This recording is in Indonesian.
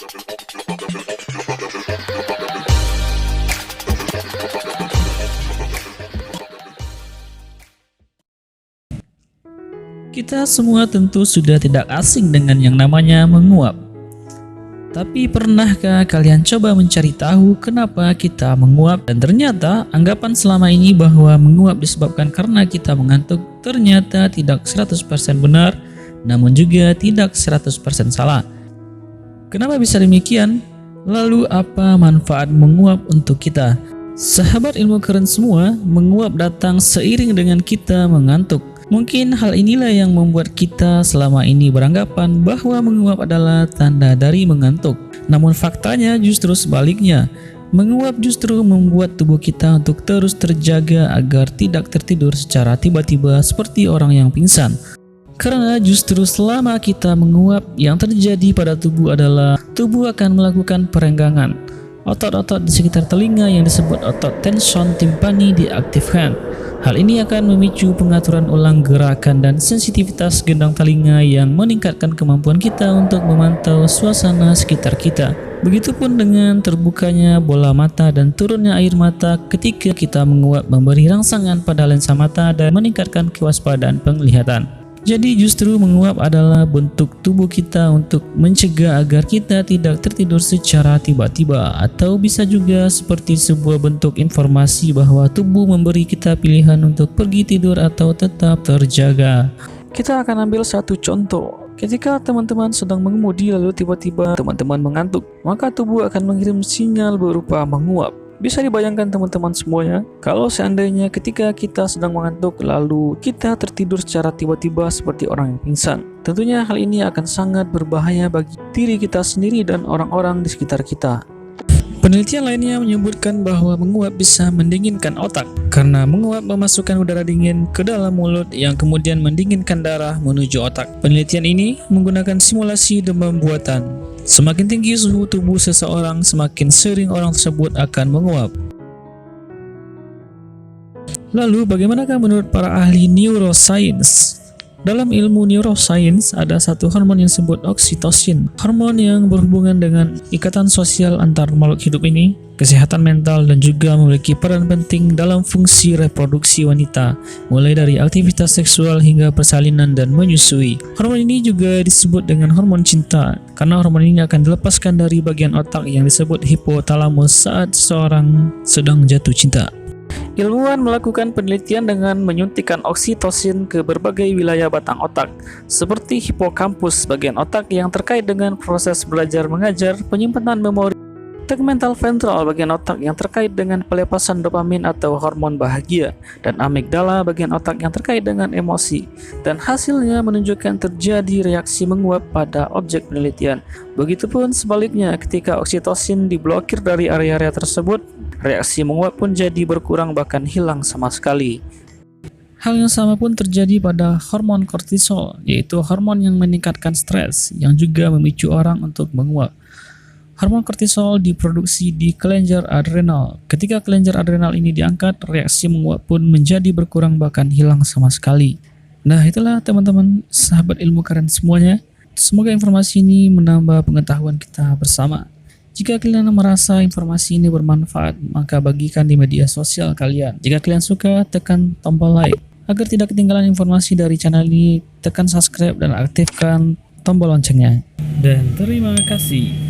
Kita semua tentu sudah tidak asing dengan yang namanya menguap. Tapi pernahkah kalian coba mencari tahu kenapa kita menguap? Dan ternyata anggapan selama ini bahwa menguap disebabkan karena kita mengantuk ternyata tidak 100% benar, namun juga tidak 100% salah. Kenapa bisa demikian? Lalu apa manfaat menguap untuk kita? Sahabat ilmu keren semua, menguap datang seiring dengan kita mengantuk. Mungkin hal inilah yang membuat kita selama ini beranggapan bahwa menguap adalah tanda dari mengantuk. Namun faktanya justru sebaliknya. Menguap justru membuat tubuh kita untuk terus terjaga agar tidak tertidur secara tiba-tiba seperti orang yang pingsan. Karena justru selama kita menguap, yang terjadi pada tubuh adalah tubuh akan melakukan perenggangan. Otot-otot di sekitar telinga yang disebut otot tension timpani diaktifkan. Hal ini akan memicu pengaturan ulang gerakan dan sensitivitas gendang telinga yang meningkatkan kemampuan kita untuk memantau suasana sekitar kita. Begitupun dengan terbukanya bola mata dan turunnya air mata ketika kita menguap, memberi rangsangan pada lensa mata dan meningkatkan kewaspadaan penglihatan. Jadi justru menguap adalah bentuk tubuh kita untuk mencegah agar kita tidak tertidur secara tiba-tiba, atau bisa juga seperti sebuah bentuk informasi bahwa tubuh memberi kita pilihan untuk pergi tidur atau tetap terjaga. Kita akan ambil satu contoh. Ketika teman-teman sedang mengemudi lalu tiba-tiba teman-teman mengantuk, maka tubuh akan mengirim sinyal berupa menguap. Bisa dibayangkan teman-teman semuanya, kalau seandainya ketika kita sedang mengantuk lalu kita tertidur secara tiba-tiba seperti orang yang pingsan. Tentunya hal ini akan sangat berbahaya bagi diri kita sendiri dan orang-orang di sekitar kita. Penelitian lainnya menyebutkan bahwa menguap bisa mendinginkan otak karena menguap memasukkan udara dingin ke dalam mulut yang kemudian mendinginkan darah menuju otak. Penelitian ini menggunakan simulasi demam buatan. Semakin tinggi suhu tubuh seseorang, semakin sering orang tersebut akan menguap. Lalu bagaimanakah menurut para ahli neuroscience? Dalam ilmu neuroscience ada satu hormon yang disebut oksitosin. Hormon yang berhubungan dengan ikatan sosial antar makhluk hidup ini, kesehatan mental, dan juga memiliki peran penting dalam fungsi reproduksi wanita, mulai dari aktivitas seksual hingga persalinan dan menyusui. Hormon ini juga disebut dengan hormon cinta, karena hormon ini akan dilepaskan dari bagian otak yang disebut hipotalamus saat seseorang sedang jatuh cinta. Ilmuwan melakukan penelitian dengan menyuntikkan oksitosin ke berbagai wilayah batang otak, seperti hipokampus, bagian otak yang terkait dengan proses belajar mengajar, penyimpanan memori, tegmental ventral, bagian otak yang terkait dengan pelepasan dopamin atau hormon bahagia, dan amigdala, bagian otak yang terkait dengan emosi. Dan hasilnya menunjukkan terjadi reaksi menguap pada objek penelitian. Begitupun sebaliknya, ketika oksitosin diblokir dari area-area tersebut, reaksi menguap pun jadi berkurang bahkan hilang sama sekali. Hal yang sama pun terjadi pada hormon kortisol, yaitu hormon yang meningkatkan stres, yang juga memicu orang untuk menguap. Hormon kortisol diproduksi di kelenjar adrenal. Ketika kelenjar adrenal ini diangkat, reaksi menguap pun menjadi berkurang bahkan hilang sama sekali. Nah, itulah teman-teman sahabat ilmu keren semuanya. Semoga informasi ini menambah pengetahuan kita bersama. Jika kalian merasa informasi ini bermanfaat, maka bagikan di media sosial kalian. Jika kalian suka, tekan tombol like. Agar tidak ketinggalan informasi dari channel ini, tekan subscribe dan aktifkan tombol loncengnya. Dan terima kasih.